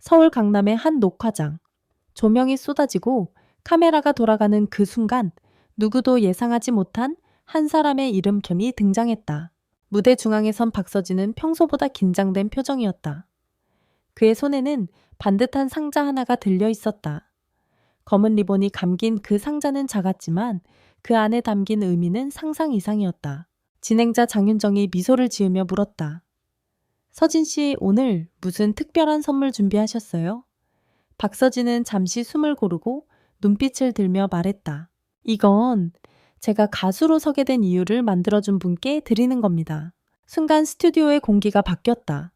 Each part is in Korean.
서울 강남의 한 녹화장. 조명이 쏟아지고 카메라가 돌아가는 그 순간 누구도 예상하지 못한 한 사람의 이름편이 등장했다. 무대 중앙에 선 박서진은 평소보다 긴장된 표정이었다. 그의 손에는 반듯한 상자 하나가 들려 있었다. 검은 리본이 감긴 그 상자는 작았지만 그 안에 담긴 의미는 상상 이상이었다. 진행자 장윤정이 미소를 지으며 물었다. 서진 씨, 오늘 무슨 특별한 선물 준비하셨어요? 박서진은 잠시 숨을 고르고 눈빛을 들며 말했다. 이건 제가 가수로 서게 된 이유를 만들어준 분께 드리는 겁니다. 순간 스튜디오의 공기가 바뀌었다.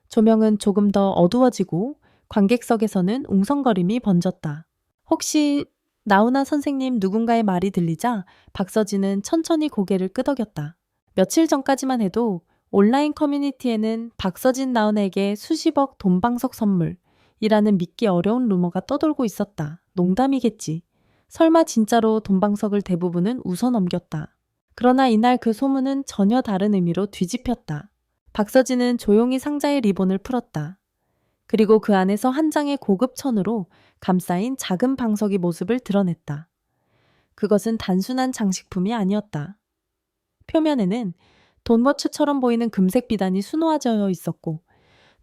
조명은 조금 더 어두워지고 관객석에서는 웅성거림이 번졌다. 혹시 나훈아 선생님 누군가의 말이 들리자 박서진은 천천히 고개를 끄덕였다. 며칠 전까지만 해도 온라인 커뮤니티에는 박서진 나훈아에게 수십억 돈방석 선물이라는 믿기 어려운 루머가 떠돌고 있었다. 농담이겠지. 설마 진짜로 돈방석을 대부분은 웃어넘겼다. 그러나 이날 그 소문은 전혀 다른 의미로 뒤집혔다. 박서진은 조용히 상자의 리본을 풀었다. 그리고 그 안에서 한 장의 고급 천으로 감싸인 작은 방석이 모습을 드러냈다. 그것은 단순한 장식품이 아니었다. 표면에는 돈워츠처럼 보이는 금색 비단이 수놓아져 있었고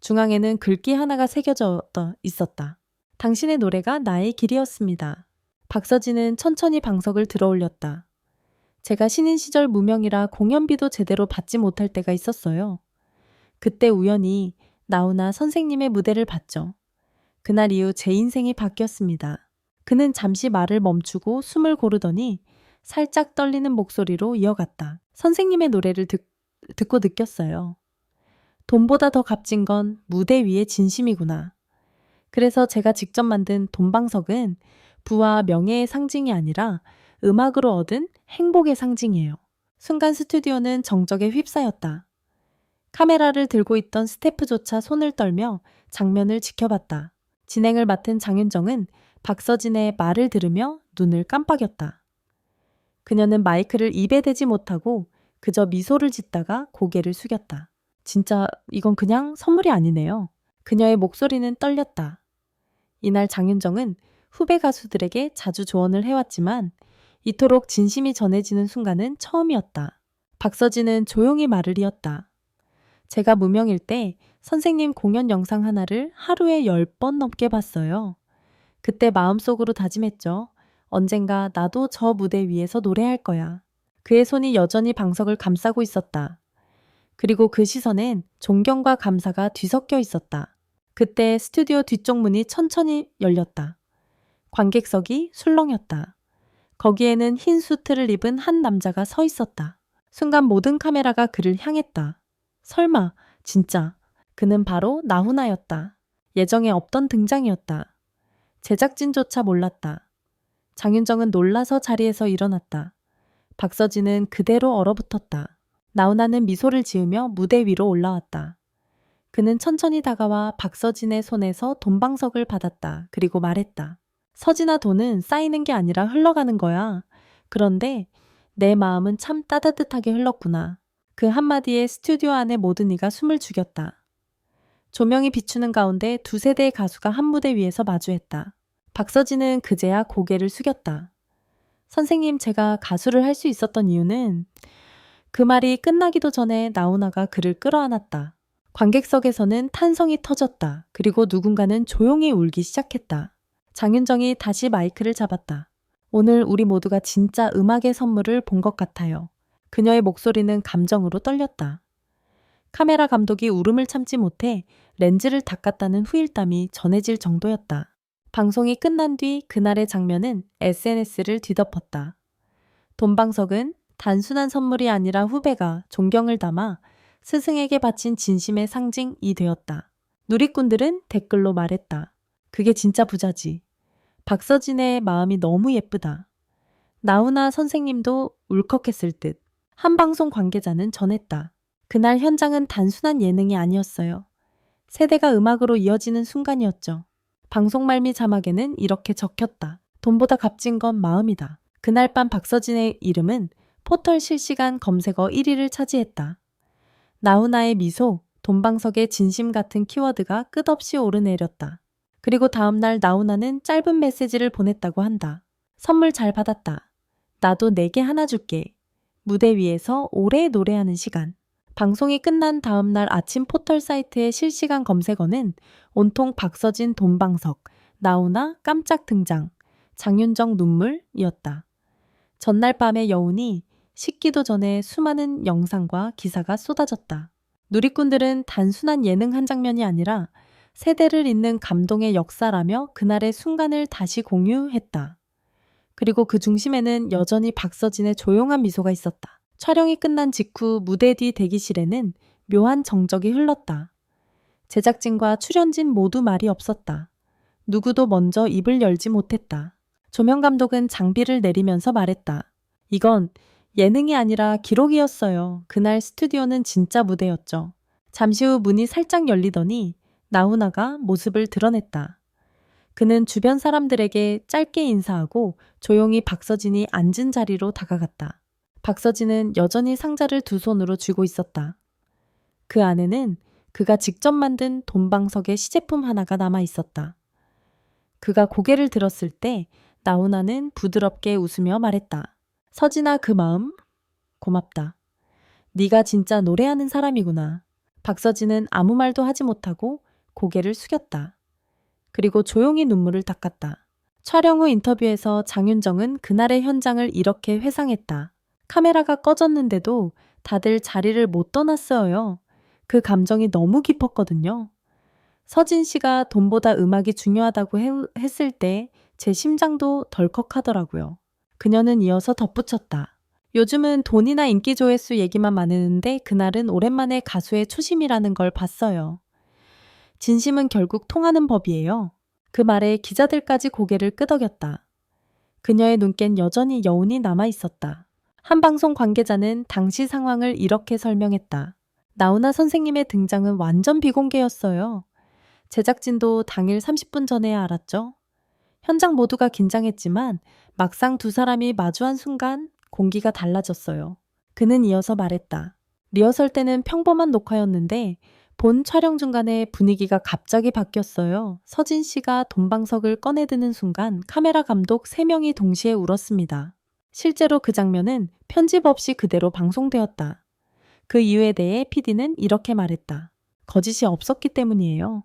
중앙에는 글귀 하나가 새겨져 있었다. 당신의 노래가 나의 길이었습니다. 박서진은 천천히 방석을 들어 올렸다. 제가 신인 시절 무명이라 공연비도 제대로 받지 못할 때가 있었어요. 그때 우연히 나훈아 선생님의 무대를 봤죠. 그날 이후 제 인생이 바뀌었습니다. 그는 잠시 말을 멈추고 숨을 고르더니 살짝 떨리는 목소리로 이어갔다. 선생님의 노래를 듣고 느꼈어요. 돈보다 더 값진 건 무대 위의 진심이구나. 그래서 제가 직접 만든 돈방석은 부와 명예의 상징이 아니라 음악으로 얻은 행복의 상징이에요. 순간 스튜디오는 정적에 휩싸였다. 카메라를 들고 있던 스태프조차 손을 떨며 장면을 지켜봤다. 진행을 맡은 장윤정은 박서진의 말을 들으며 눈을 깜빡였다. 그녀는 마이크를 입에 대지 못하고 그저 미소를 짓다가 고개를 숙였다. 진짜 이건 그냥 선물이 아니네요. 그녀의 목소리는 떨렸다. 이날 장윤정은 후배 가수들에게 자주 조언을 해왔지만 이토록 진심이 전해지는 순간은 처음이었다. 박서진은 조용히 말을 이었다. 제가 무명일 때 선생님 공연 영상 하나를 하루에 10번 넘게 봤어요. 그때 마음속으로 다짐했죠. 언젠가 나도 저 무대 위에서 노래할 거야. 그의 손이 여전히 방석을 감싸고 있었다. 그리고 그 시선엔 존경과 감사가 뒤섞여 있었다. 그때 스튜디오 뒤쪽 문이 천천히 열렸다. 관객석이 술렁였다. 거기에는 흰 수트를 입은 한 남자가 서 있었다. 순간 모든 카메라가 그를 향했다. 설마, 진짜. 그는 바로 나훈아였다. 예정에 없던 등장이었다. 제작진조차 몰랐다. 장윤정은 놀라서 자리에서 일어났다. 박서진은 그대로 얼어붙었다. 나훈아는 미소를 지으며 무대 위로 올라왔다. 그는 천천히 다가와 박서진의 손에서 돈방석을 받았다. 그리고 말했다. 서진아, 돈은 쌓이는 게 아니라 흘러가는 거야. 그런데 내 마음은 참 따뜻하게 흘렀구나. 그 한마디에 스튜디오 안의 모든 이가 숨을 죽였다. 조명이 비추는 가운데 두 세대의 가수가 한 무대 위에서 마주했다. 박서진은 그제야 고개를 숙였다. 선생님, 제가 가수를 할 수 있었던 이유는 그 말이 끝나기도 전에 나훈아가 그를 끌어안았다. 관객석에서는 탄성이 터졌다. 그리고 누군가는 조용히 울기 시작했다. 장윤정이 다시 마이크를 잡았다. 오늘 우리 모두가 진짜 음악의 선물을 본 것 같아요. 그녀의 목소리는 감정으로 떨렸다. 카메라 감독이 울음을 참지 못해 렌즈를 닦았다는 후일담이 전해질 정도였다. 방송이 끝난 뒤 그날의 장면은 SNS를 뒤덮었다. 돈방석은 단순한 선물이 아니라 후배가 존경을 담아 스승에게 바친 진심의 상징이 되었다. 누리꾼들은 댓글로 말했다. 그게 진짜 부자지. 박서진의 마음이 너무 예쁘다. 나훈아 선생님도 울컥했을 듯. 한 방송 관계자는 전했다. 그날 현장은 단순한 예능이 아니었어요. 세대가 음악으로 이어지는 순간이었죠. 방송 말미 자막에는 이렇게 적혔다. 돈보다 값진 건 마음이다. 그날 밤 박서진의 이름은 포털 실시간 검색어 1위를 차지했다. 나훈아의 미소, 돈방석의 진심 같은 키워드가 끝없이 오르내렸다. 그리고 다음날 나훈아는 짧은 메시지를 보냈다고 한다. 선물 잘 받았다. 나도 내게 하나 줄게. 무대 위에서 오래 노래하는 시간. 방송이 끝난 다음날 아침 포털 사이트의 실시간 검색어는 온통 박서진 돈방석, 나훈아 깜짝 등장, 장윤정 눈물이었다. 전날 밤에 여운이 식기도 전에 수많은 영상과 기사가 쏟아졌다. 누리꾼들은 단순한 예능 한 장면이 아니라 세대를 잇는 감동의 역사라며 그날의 순간을 다시 공유했다. 그리고 그 중심에는 여전히 박서진의 조용한 미소가 있었다. 촬영이 끝난 직후 무대 뒤 대기실에는 묘한 정적이 흘렀다. 제작진과 출연진 모두 말이 없었다. 누구도 먼저 입을 열지 못했다. 조명 감독은 장비를 내리면서 말했다. 이건 예능이 아니라 기록이었어요. 그날 스튜디오는 진짜 무대였죠. 잠시 후 문이 살짝 열리더니 나훈아가 모습을 드러냈다. 그는 주변 사람들에게 짧게 인사하고 조용히 박서진이 앉은 자리로 다가갔다. 박서진은 여전히 상자를 두 손으로 쥐고 있었다. 그 안에는 그가 직접 만든 돈방석의 시제품 하나가 남아 있었다. 그가 고개를 들었을 때 나훈아는 부드럽게 웃으며 말했다. 서진아, 그 마음 고맙다. 네가 진짜 노래하는 사람이구나. 박서진은 아무 말도 하지 못하고 고개를 숙였다. 그리고 조용히 눈물을 닦았다. 촬영 후 인터뷰에서 장윤정은 그날의 현장을 이렇게 회상했다. 카메라가 꺼졌는데도 다들 자리를 못 떠났어요. 그 감정이 너무 깊었거든요. 서진 씨가 돈보다 음악이 중요하다고 했을 때 제 심장도 덜컥하더라고요. 그녀는 이어서 덧붙였다. 요즘은 돈이나 인기 조회수 얘기만 많은데 그날은 오랜만에 가수의 초심이라는 걸 봤어요. 진심은 결국 통하는 법이에요. 그 말에 기자들까지 고개를 끄덕였다. 그녀의 눈껜 여전히 여운이 남아 있었다. 한 방송 관계자는 당시 상황을 이렇게 설명했다. 나훈아 선생님의 등장은 완전 비공개였어요. 제작진도 당일 30분 전에야 알았죠. 현장 모두가 긴장했지만 막상 두 사람이 마주한 순간 공기가 달라졌어요. 그는 이어서 말했다. 리허설 때는 평범한 녹화였는데 본 촬영 중간에 분위기가 갑자기 바뀌었어요. 서진 씨가 돈방석을 꺼내드는 순간 카메라 감독 3명이 동시에 울었습니다. 실제로 그 장면은 편집 없이 그대로 방송되었다. 그 이유에 대해 PD는 이렇게 말했다. 거짓이 없었기 때문이에요.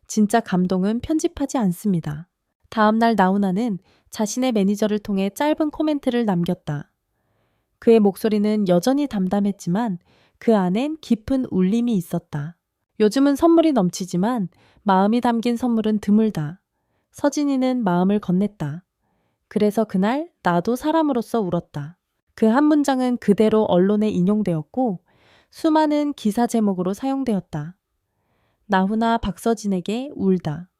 진짜 감동은 편집하지 않습니다. 다음날 나훈아는 자신의 매니저를 통해 짧은 코멘트를 남겼다. 그의 목소리는 여전히 담담했지만 그 안엔 깊은 울림이 있었다. 요즘은 선물이 넘치지만 마음이 담긴 선물은 드물다. 서진이는 마음을 건넸다. 그래서 그날 나도 사람으로서 울었다. 그 한 문장은 그대로 언론에 인용되었고 수많은 기사 제목으로 사용되었다. 나훈아 박서진에게 울다.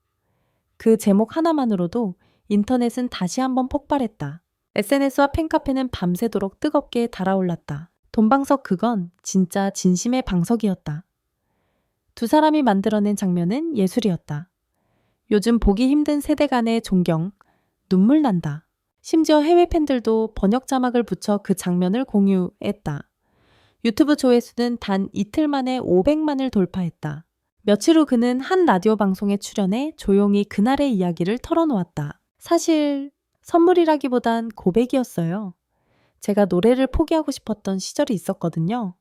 그 제목 하나만으로도 인터넷은 다시 한번 폭발했다. SNS와 팬카페는 밤새도록 뜨겁게 달아올랐다. 돈방석 그건 진짜 진심의 방석이었다. 두 사람이 만들어낸 장면은 예술이었다. 요즘 보기 힘든 세대 간의 존경, 눈물 난다. 심지어 해외 팬들도 번역 자막을 붙여 그 장면을 공유했다. 유튜브 조회수는 단 이틀 만에 500만을 돌파했다. 며칠 후 그는 한 라디오 방송에 출연해 조용히 그날의 이야기를 털어놓았다. 사실 선물이라기보단 고백이었어요. 제가 노래를 포기하고 싶었던 시절이 있었거든요.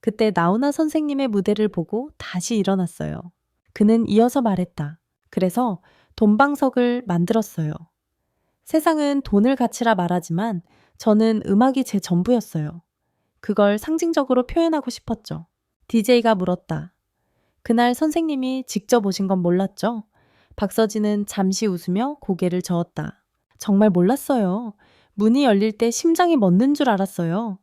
그때 나훈아 선생님의 무대를 보고 다시 일어났어요. 그는 이어서 말했다. 그래서 돈방석을 만들었어요. 세상은 돈을 가치라 말하지만 저는 음악이 제 전부였어요. 그걸 상징적으로 표현하고 싶었죠. DJ가 물었다. 그날 선생님이 직접 오신 건 몰랐죠? 박서진은 잠시 웃으며 고개를 저었다. 정말 몰랐어요. 문이 열릴 때 심장이 멎는 줄 알았어요.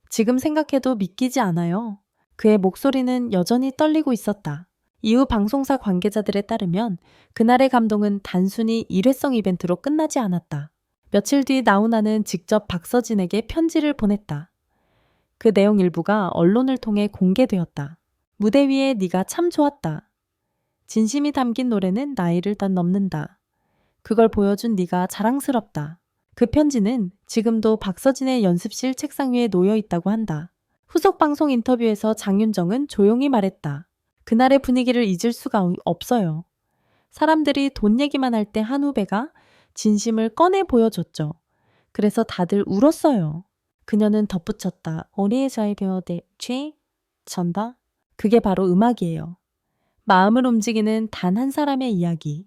지금 생각해도 믿기지 않아요. 그의 목소리는 여전히 떨리고 있었다. 이후 방송사 관계자들에 따르면 그날의 감동은 단순히 일회성 이벤트로 끝나지 않았다. 며칠 뒤 나훈아는 직접 박서진에게 편지를 보냈다. 그 내용 일부가 언론을 통해 공개되었다. 무대 위에 네가 참 좋았다. 진심이 담긴 노래는 나이를 다 넘는다. 그걸 보여준 네가 자랑스럽다. 그 편지는 지금도 박서진의 연습실 책상 위에 놓여 있다고 한다. 후속 방송 인터뷰에서 장윤정은 조용히 말했다. 그날의 분위기를 잊을 수가 없어요. 사람들이 돈 얘기만 할 때 한 후배가 진심을 꺼내 보여줬죠. 그래서 다들 울었어요. 그녀는 덧붙였다. 어리에잘 겨대취 전다. 그게 바로 음악이에요. 마음을 움직이는 단 한 사람의 이야기.